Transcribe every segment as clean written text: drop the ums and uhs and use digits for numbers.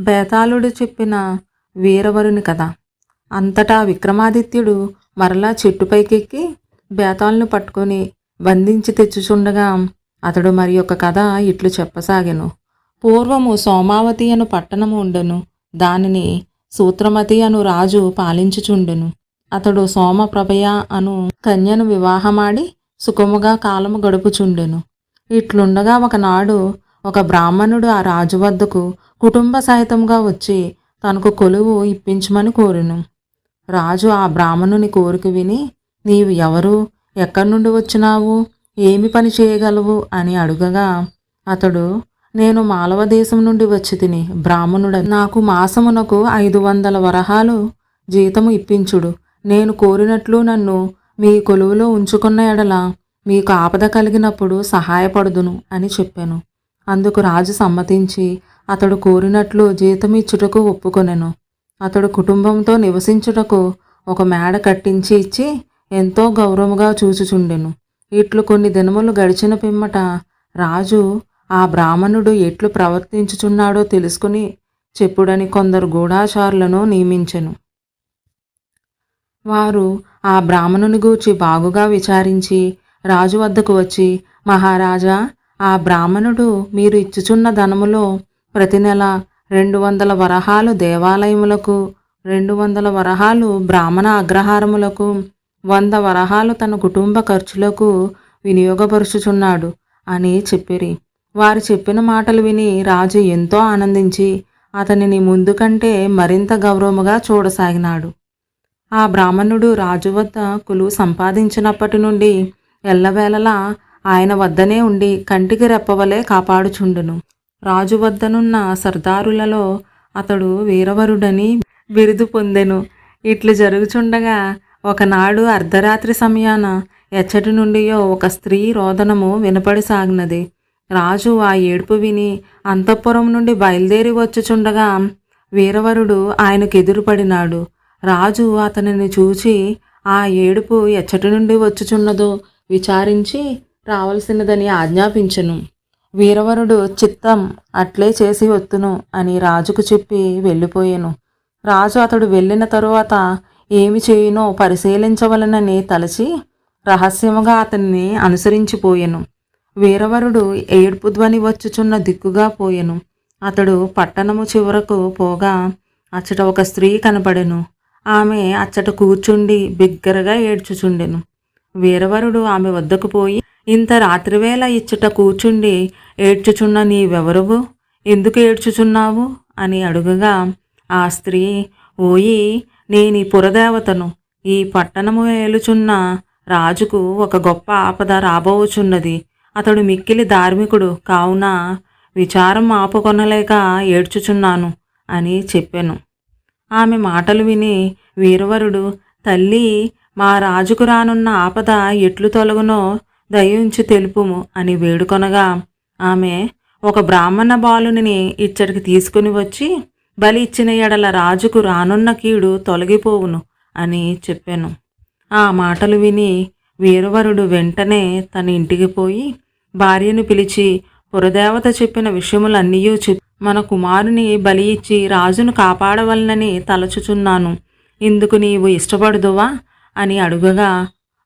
బేతాళుడు చెప్పిన వీరవరుని కథ. అంతటా విక్రమాదిత్యుడు మరలా చెట్టుపైకెక్కి బేతాళుని పట్టుకొని బంధించి తెచ్చుచుండగా అతడు మరి ఒక కథ ఇట్లు చెప్పసాగెను. పూర్వము సోమావతి అను పట్టణము ఉండెను. దానిని సూత్రమతి అను రాజు పాలించుచుండెను. అతడు సోమప్రభయ అను కన్యను వివాహమాడి సుఖముగా కాలము గడుపుచుండెను. ఇట్లుండగా ఒకనాడు ఒక బ్రాహ్మణుడు ఆ రాజు వద్దకు కుటుంబ సహితంగా వచ్చి తనకు కొలువు ఇప్పించమని కోరెను. రాజు ఆ బ్రాహ్మణుని కోరిక విని, నీవు ఎవరు, ఎక్కడి నుండి వచ్చినావు, ఏమి పని చేయగలవు అని అడుగగా అతడు, నేను మాలవ దేశం నుండి వచ్చి తిని బ్రాహ్మణుడ, నాకు మాసమునకు 500 వరహాలు జీతము ఇప్పించుడు. నేను కోరినట్లు నన్ను మీ కొలువులో ఉంచుకున్న ఎడల మీకు ఆపద కలిగినప్పుడు సహాయపడుదును అని చెప్పాను. అందుకు రాజు సమ్మతించి అతడు కోరినట్లు జీతమిచ్చుటకు ఒప్పుకొనెను. అతడు కుటుంబంతో నివసించుటకు ఒక మేడ కట్టించి ఇచ్చి ఎంతో గౌరవముగా చూచుచుండెను. ఇట్లు కొన్ని దినములు గడిచిన పిమ్మట రాజు ఆ బ్రాహ్మణుడు ఎట్లు ప్రవర్తించుచున్నాడో తెలుసుకుని చెప్పుడని కొందరు గూఢాచారులను నియమించెను. వారు ఆ బ్రాహ్మణుని గూర్చి బాగుగా విచారించి రాజు వద్దకు వచ్చి, మహారాజా, ఆ బ్రాహ్మణుడు మీరు ఇచ్చుచున్న ధనములో ప్రతి నెల 200 వరహాలు దేవాలయములకు, 200 వరహాలు బ్రాహ్మణ అగ్రహారములకు, 100 వరహాలు తన కుటుంబ ఖర్చులకు వినియోగపరుచుచున్నాడు అని చెప్పిరి. వారు చెప్పిన మాటలు విని రాజు ఎంతో ఆనందించి అతనిని ముందు కంటే మరింత గౌరవముగా చూడసాగినాడు. ఆ బ్రాహ్మణుడు రాజు వద్ద కొలువు సంపాదించినప్పటి నుండి ఎల్లవేళలా ఆయన వద్దనే ఉండి కంటికి రెప్పవలే కాపాడుచుండును. రాజు వద్దనున్న సర్దారులలో అతడు వీరవరుడని బిరుదు పొందెను. ఇట్లు జరుగుచుండగా ఒకనాడు అర్ధరాత్రి సమయాన ఎచ్చటి నుండియో ఒక స్త్రీ రోదనము వినపడిసాగినది. రాజు ఆ ఏడుపు విని అంతఃపురం నుండి బయలుదేరి వచ్చుచుండగా వీరవరుడు ఆయనకు ఎదురుపడినాడు. రాజు అతనిని చూచి ఆ ఏడుపు ఎచ్చటి నుండి వచ్చుచున్నదో విచారించి రావలసినదని ఆజ్ఞాపించెను. వీరవరుడు చిత్తం అట్లే చేసి వత్తును అని రాజుకు చెప్పి వెళ్ళిపోయెను. రాజు అతడు వెళ్ళిన తరువాత ఏమి చేయునో పరిశీలించవలనని తలచి రహస్యముగా అతన్ని అనుసరించిపోయెను. వీరవరుడు ఏడుపు ధ్వని వచ్చుచున్న దిక్కుగా పోయెను. అతడు పట్టణము చివరకు పోగా అచ్చట ఒక స్త్రీ కనపడెను. ఆమె అచ్చట కూర్చుండి బిగ్గరగా ఏడ్చుచుండెను. వీరవరుడు ఆమె వద్దకు పోయి, ఇంత రాత్రివేళ ఇచ్చట కూర్చుండి ఏడ్చుచున్న నీవెవరువు, ఎందుకు ఏడ్చుచున్నావు అని అడుగగా ఆ స్త్రీ, ఓయి, నేనీ పురదేవతను. ఈ పట్టణము ఏలుచున్న రాజుకు ఒక గొప్ప ఆపద రాబోచున్నది. అతడు మిక్కిలి ధార్మికుడు కావున విచారం ఆపుకొనలేక ఏడ్చుచున్నాను అని చెప్పెను. ఆమె మాటలు విని వీరవరుడు, తల్లి, మా రాజుకు రానున్న ఆపద ఎట్లు తొలగునో దయించి తెలుపుము అని వేడుకొనగా ఆమె, ఒక బ్రాహ్మణ బాలుని ఇచ్చటికి తీసుకుని వచ్చి బలి ఇచ్చిన ఎడల రాజుకు రానున్న కీడు తొలగిపోవును అని చెప్పాను. ఆ మాటలు విని వీరవరుడు వెంటనే తన ఇంటికి పోయి భార్యను పిలిచి, పురదేవత చెప్పిన విషయములన్నీ చెప్పి మన కుమారుని బలి ఇచ్చి రాజును కాపాడవలనని తలచుచున్నాను. ఇందుకు నీవు ఇష్టపడుదువా అని అడుగగా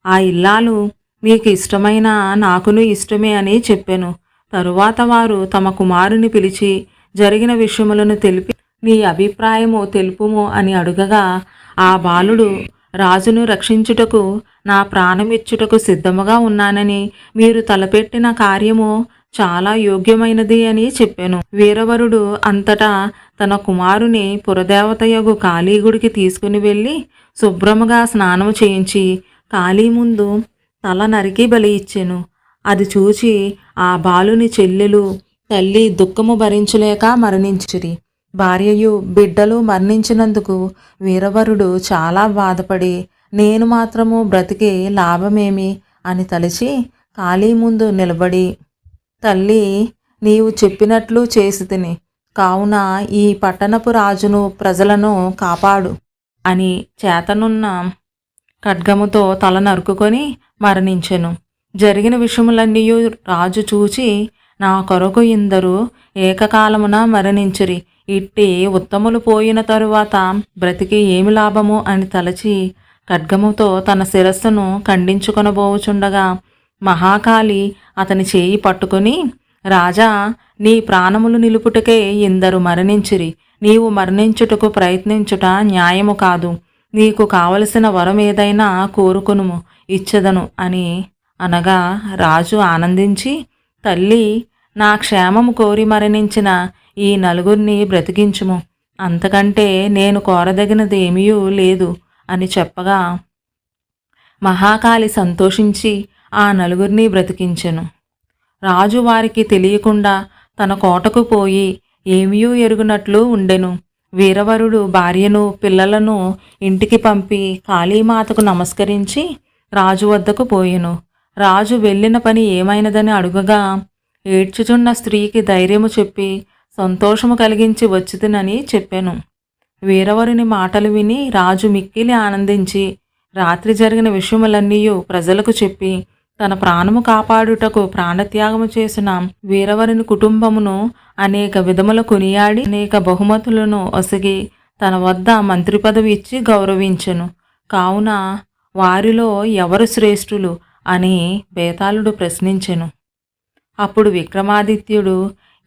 ఆ ఇల్లాలు, మీకు ఇష్టమైన నాకును ఇష్టమే అని చెప్పెను. తరువాత వారు తమ కుమారుని పిలిచి జరిగిన విషయములను తెలిపి, నీ అభిప్రాయము తెలుపుము అని అడుగగా ఆ బాలుడు, రాజును రక్షించుటకు నా ప్రాణమిచ్చుటకు సిద్ధముగా ఉన్నానని, మీరు తలపెట్టిన కార్యము చాలా యోగ్యమైనది అని చెప్పాను. వీరవరుడు అంతటా తన కుమారుని పురదేవతయగు కాళీగుడికి తీసుకుని వెళ్ళి శుభ్రముగా స్నానము చేయించి కాళీ ముందు తల నరికి బలి ఇచ్చెను. అది చూచి ఆ బాలుని చెల్లెలు తల్లి దుఃఖము భరించలేక మరణించిరి. భార్యయు బిడ్డలు మరణించినందుకు వీరవరుడు చాలా బాధపడి, నేను మాత్రము బ్రతికి లాభమేమి అని తలచి కాళీ ముందు నిలబడి, తల్లి, నీవు చెప్పినట్లు చేసి తిని, కావున ఈ పట్టణపు రాజును ప్రజలను కాపాడు అని చేతనున్న ఖడ్గముతో తల నరుకుకొని మరణించెను. జరిగిన విషయములన్నీ రాజు చూచి, నా కొరకు ఇందరు ఏకకాలమున మరణించిరి, ఇట్టి ఉత్తములు పోయిన తరువాత బ్రతికి ఏమి లాభము అని తలచి ఖడ్గముతో తన శిరస్సును ఖండించుకొనబోచుండగా మహాకాళి అతని చేయి పట్టుకుని, రాజా, నీ ప్రాణములు నిలుపుటకే ఇందరు మరణించిరి. నీవు మరణించుటకు ప్రయత్నించుట న్యాయము కాదు. నీకు కావలసిన వరం ఏదైనా కోరుకునుము, ఇచ్చెదను అని అనగా రాజు ఆనందించి, తల్లి, నా క్షేమము కోరి మరణించిన ఈ నలుగురిని బ్రతికించుము, అంతకంటే నేను కోరదగినది ఏమీ లేదు అని చెప్పగా మహాకాళి సంతోషించి ఆ నలుగురిని బ్రతికించెను. రాజు వారికి తెలియకుండా తన కోటకు పోయి ఏమీ ఎరుగునట్లు ఉండెను. వీరవరుడు భార్యను పిల్లలను ఇంటికి పంపి కాళీమాతకు నమస్కరించి రాజు వద్దకు పోయెను. రాజు వెళ్ళిన పని ఏమైనదని అడుగగా, ఏడ్చుచున్న స్త్రీకి ధైర్యము చెప్పి సంతోషము కలిగించి వచ్చితినని చెప్పెను. వీరవరుని మాటలు విని రాజు మిక్కిలి ఆనందించి రాత్రి జరిగిన విషయములన్నీ ప్రజలకు చెప్పి తన ప్రాణము కాపాడుటకు ప్రాణత్యాగము చేసిన వీరవరుని కుటుంబమును అనేక విధముల కొనియాడి అనేక బహుమతులను ఒసగి తన వద్ద మంత్రి పదవి ఇచ్చి గౌరవించెను. కావున వారిలో ఎవరు శ్రేష్ఠులు అని బేతాళుడు ప్రశ్నించెను. అప్పుడు విక్రమాదిత్యుడు,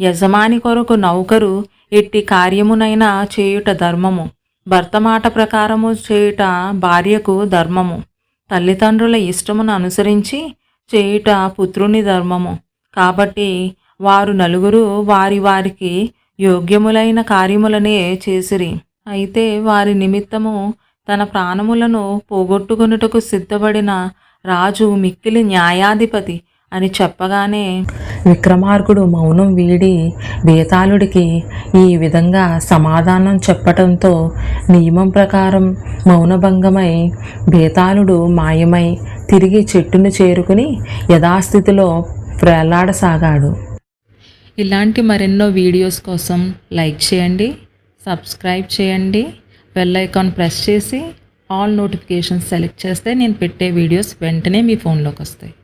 యజమాని కొరకు నౌకరు ఎట్టి కార్యమునైనా చేయుట ధర్మము, భర్త మాట ప్రకారము చేయుట భార్యకు ధర్మము, తల్లిదండ్రుల ఇష్టమును అనుసరించి చేయుట పుత్రుని ధర్మము. కాబట్టి వారు నలుగురు వారి వారికి యోగ్యములైన కార్యములనే చేసిరి. అయితే వారి నిమిత్తము తన ప్రాణములను పోగొట్టుకొనుటకు సిద్ధపడిన రాజు మిక్కిలి న్యాయాధిపతి అని చెప్పగానే విక్రమార్కుడు మౌనం వీడి బేతాళుడికి ఈ విధంగా సమాధానం చెప్పటంతో నియమం ప్రకారం మౌనభంగమై బేతాళుడు మాయమై తిరిగి చెట్టును చేరుకుని యథాస్థితిలో వేలాడసాగాడు. ఇలాంటి మరెన్నో వీడియోస్ కోసం లైక్ చేయండి, సబ్స్క్రైబ్ చేయండి, బెల్ ఐకాన్ ప్రెస్ చేసి ఆల్ నోటిఫికేషన్స్ సెలెక్ట్ చేస్తే నేను పెట్టే వీడియోస్ వెంటనే మీ ఫోన్లోకి వస్తాయి.